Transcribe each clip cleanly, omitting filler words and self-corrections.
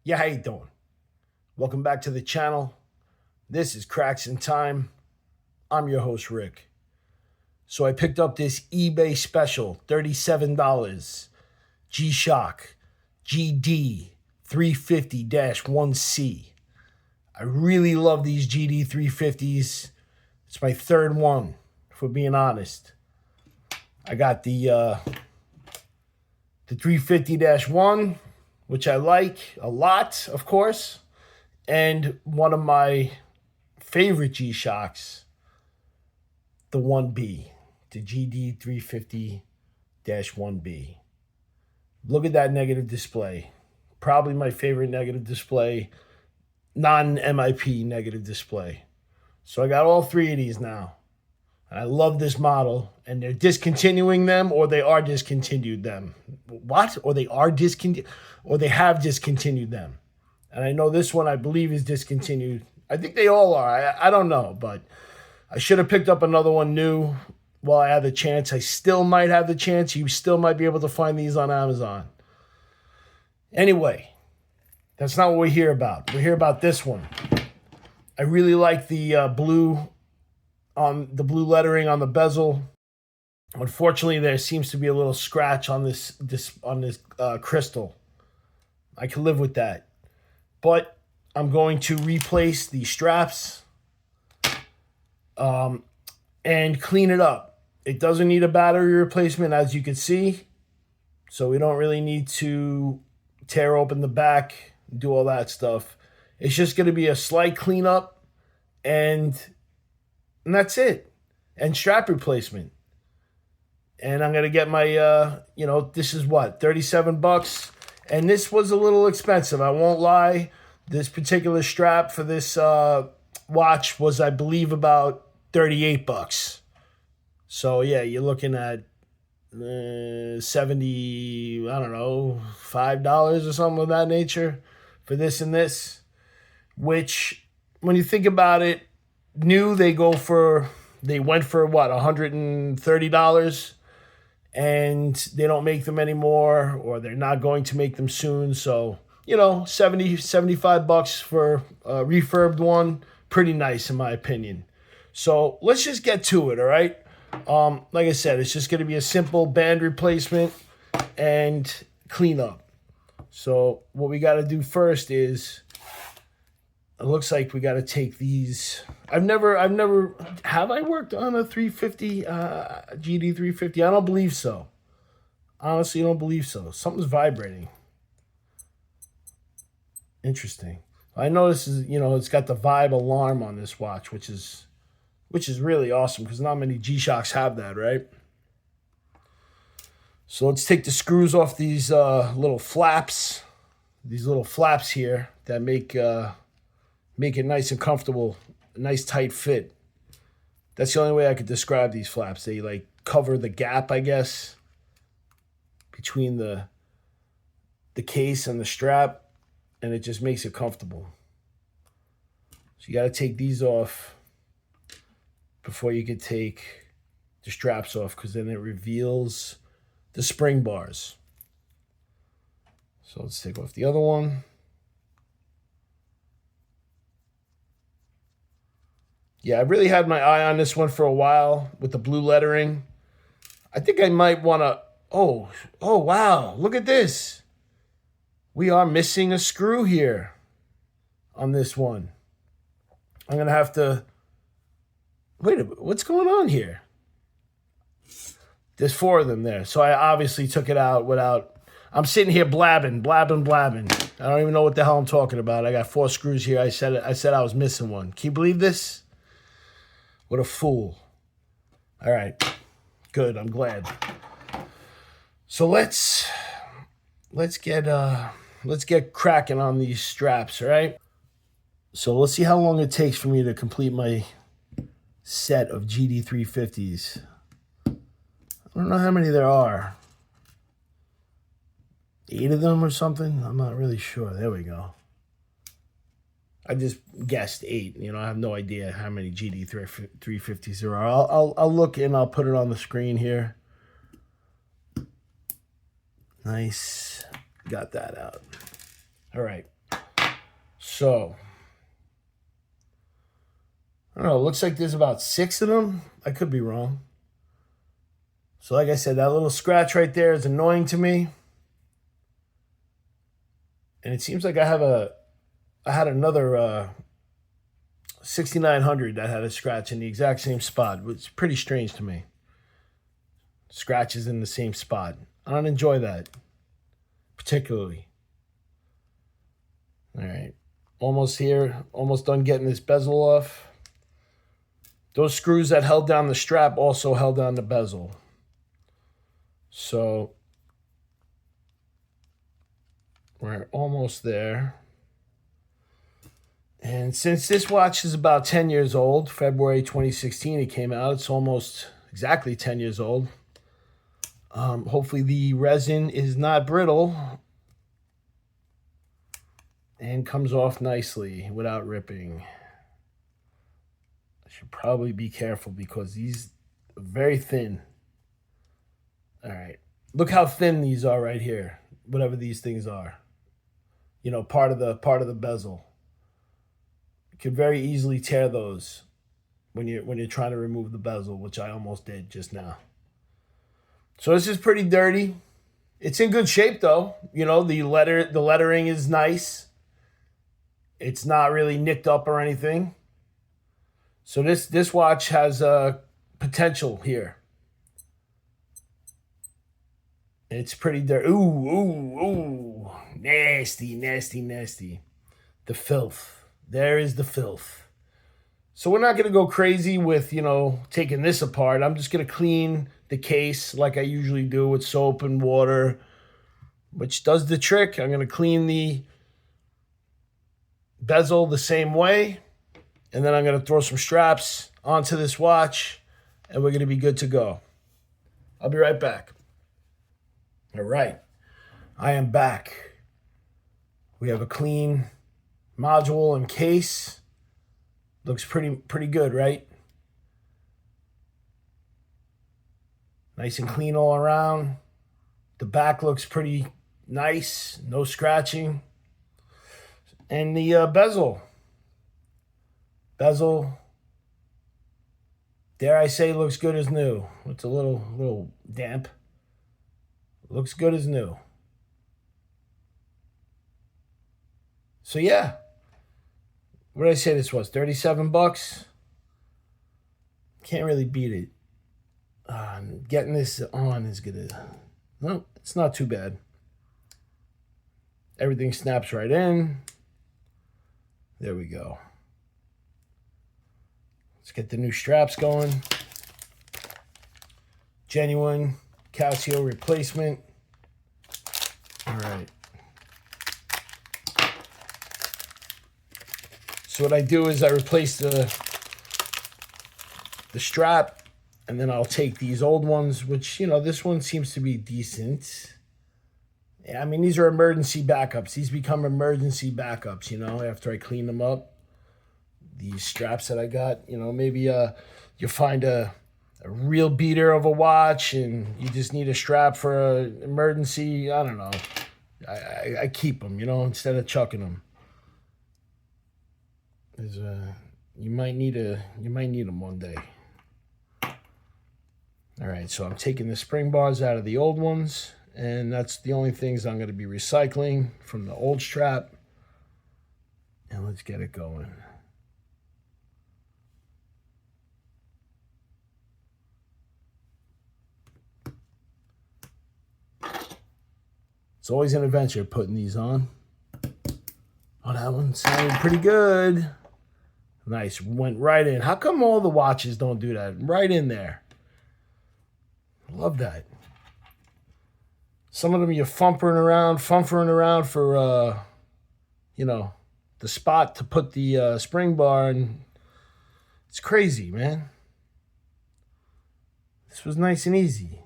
Yeah, how you doing? Welcome back to the channel. This is Cracks in Time. I'm your host, Rick. So I picked up this eBay special, $37, G-Shock GD-350-1C. I really love these GD-350s. It's my third one, for being honest. I got the 350-1, which I like a lot, of course. And one of my favorite G-Shocks, the 1B, the GD-350-1B. Look at that negative display. Probably my favorite negative display, non-MIP negative display. So I got all three of these now. And I love this model, and they're discontinuing them, or they are discontinued them. What? Or they are discontinued, or they have discontinued them. And I know this one, I believe, is discontinued. I think they all are. I don't know, but I should have picked up another one new while I had the chance. I still might have the chance. You still might be able to find these on Amazon. Anyway, that's not what we're here about. We're here about this one. I really like the blue lettering on the bezel. Unfortunately, there seems to be a little scratch on this crystal. I can live with that. But I'm going to replace the straps and clean it up. It doesn't need a battery replacement, as you can see. So we don't really need to tear open the back, do all that stuff. It's just going to be a slight cleanup, and that's it. And strap replacement. And I'm going to get my, this is what, $37? And this was a little expensive, I won't lie. This particular strap for this watch was, I believe, about $38. So, yeah, you're looking at 70, I don't know, $5 or something of that nature for this and this. Which, when you think about it, new, they went for what, $130? And they don't make them anymore, or they're not going to make them soon. So, $75 for a refurbed one. Pretty nice, in my opinion. So let's just get to it, all right? Like I said, it's just going to be a simple band replacement and cleanup. So what we got to do first is, it looks like we got to take these. Have I worked on a 350, GD350? I don't believe so. Honestly, I don't believe so. Something's vibrating. Interesting. I notice it's got the vibe alarm on this watch, which is really awesome because not many G-Shocks have that, right? So let's take the screws off these little flaps. These little flaps here that make it nice and comfortable, a nice tight fit. That's the only way I could describe these flaps. They like cover the gap, I guess, between the case and the strap, and it just makes it comfortable. So you got to take these off before you can take the straps off, because then it reveals the spring bars. So let's take off the other one. Yeah, I really had my eye on this one for a while with the blue lettering. I think I might want to... Oh, wow. Look at this. We are missing a screw here on this one. I'm going to have to... Wait a minute. What's going on here? There's 4 of them there. So I obviously took it out without... I'm sitting here blabbing. I don't even know what the hell I'm talking about. I got 4 screws here. I said I was missing one. Can you believe this? What a fool. All right. Good. I'm glad. So let's get cracking on these straps, all right? So let's see how long it takes for me to complete my set of GD350s. I don't know how many there are. 8 of them or something? I'm not really sure. There we go. I just guessed 8. I have no idea how many GD350s there are. I'll look and I'll put it on the screen here. Nice. Got that out. All right. So, I don't know. It looks like there's about 6 of them. I could be wrong. So like I said, that little scratch right there is annoying to me. And it seems like I had another 6900 that had a scratch in the exact same spot. It's pretty strange to me. Scratches in the same spot. I don't enjoy that particularly. All right. Almost here. Almost done getting this bezel off. Those screws that held down the strap also held down the bezel. So we're almost there. And since this watch is about 10 years old, February 2016 it came out, it's almost exactly 10 years old. Hopefully the resin is not brittle and comes off nicely without ripping. I should probably be careful because these are very thin. All right, look how thin these are right here, whatever these things are. You know, part of the bezel. You could very easily tear those when you're trying to remove the bezel, which I almost did just now. So this is pretty dirty. It's in good shape though. You know, the lettering is nice. It's not really nicked up or anything. So this watch has potential here. It's pretty dirty. Ooh. Nasty. The filth. There is the filth. So we're not going to go crazy with, taking this apart. I'm just going to clean the case like I usually do with soap and water, which does the trick. I'm going to clean the bezel the same way. And then I'm going to throw some straps onto this watch and we're going to be good to go. I'll be right back. All right, I am back. We have a clean module and case. Looks pretty good, right? Nice and clean all around. The back looks pretty nice, no scratching. And the bezel, dare I say, looks good as new. It's a little damp. Looks good as new. So yeah, what did I say this was? $37? Can't really beat it. Getting this on is gonna, no, it's not too bad. Everything snaps right in. There we go. Let's get the new straps going. Genuine Casio replacement. All right. So what I do is I replace the strap, and then I'll take these old ones, which, this one seems to be decent. Yeah, I mean, these are emergency backups. These become emergency backups, after I clean them up. These straps that I got, maybe you find a real beater of a watch and you just need a strap for an emergency. I don't know. I keep them, instead of chucking them. You might need them one day. All right, so I'm taking the spring bars out of the old ones, and that's the only things I'm going to be recycling from the old strap. And let's get it going. It's always an adventure putting these on. Oh, that one sounded pretty good. Nice, went right in. How come all the watches don't do that? Right in there. Love that. Some of them you're fumfering around for, the spot to put the spring bar, and it's crazy, man. This was nice and easy.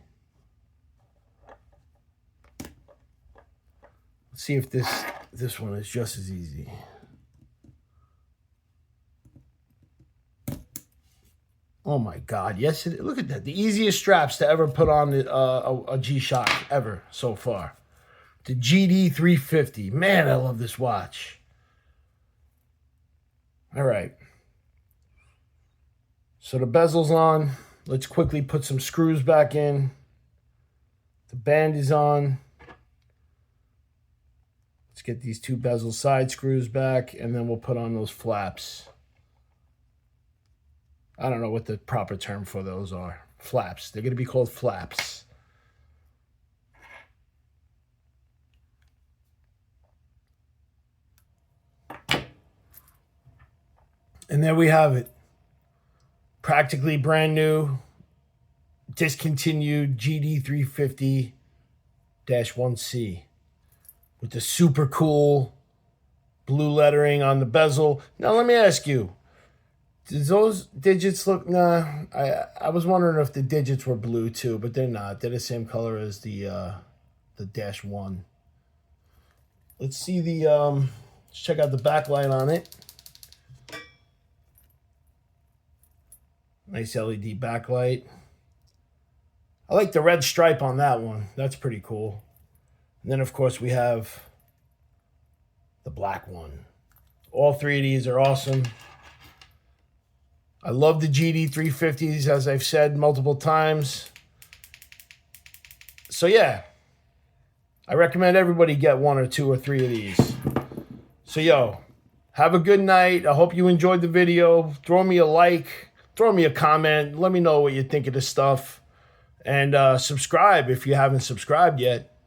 Let's see if this one is just as easy. Oh my God, yes, look at that. The easiest straps to ever put on a G-Shock ever so far. The GD-350. Man, I love this watch. All right. So the bezel's on. Let's quickly put some screws back in. The band is on. Let's get these two bezel side screws back, and then we'll put on those flaps. I don't know what the proper term for those are. Flaps. They're going to be called flaps. And there we have it. Practically brand new, discontinued GD-350-1C with the super cool blue lettering on the bezel. Now let me ask you, does those digits look... Nah, I was wondering if the digits were blue too, but they're not. They're the same color as the -1. Let's see the... let's check out the backlight on it. Nice LED backlight. I like the red stripe on that one. That's pretty cool. And then, of course, we have the black one. All three of these are awesome. I love the GD-350s, as I've said multiple times. So, yeah. I recommend everybody get 1 or 2 or 3 of these. So, yo, have a good night. I hope you enjoyed the video. Throw me a like. Throw me a comment. Let me know what you think of this stuff. And subscribe if you haven't subscribed yet.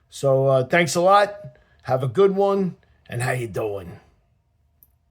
So thanks a lot. Have a good one. And how you doing?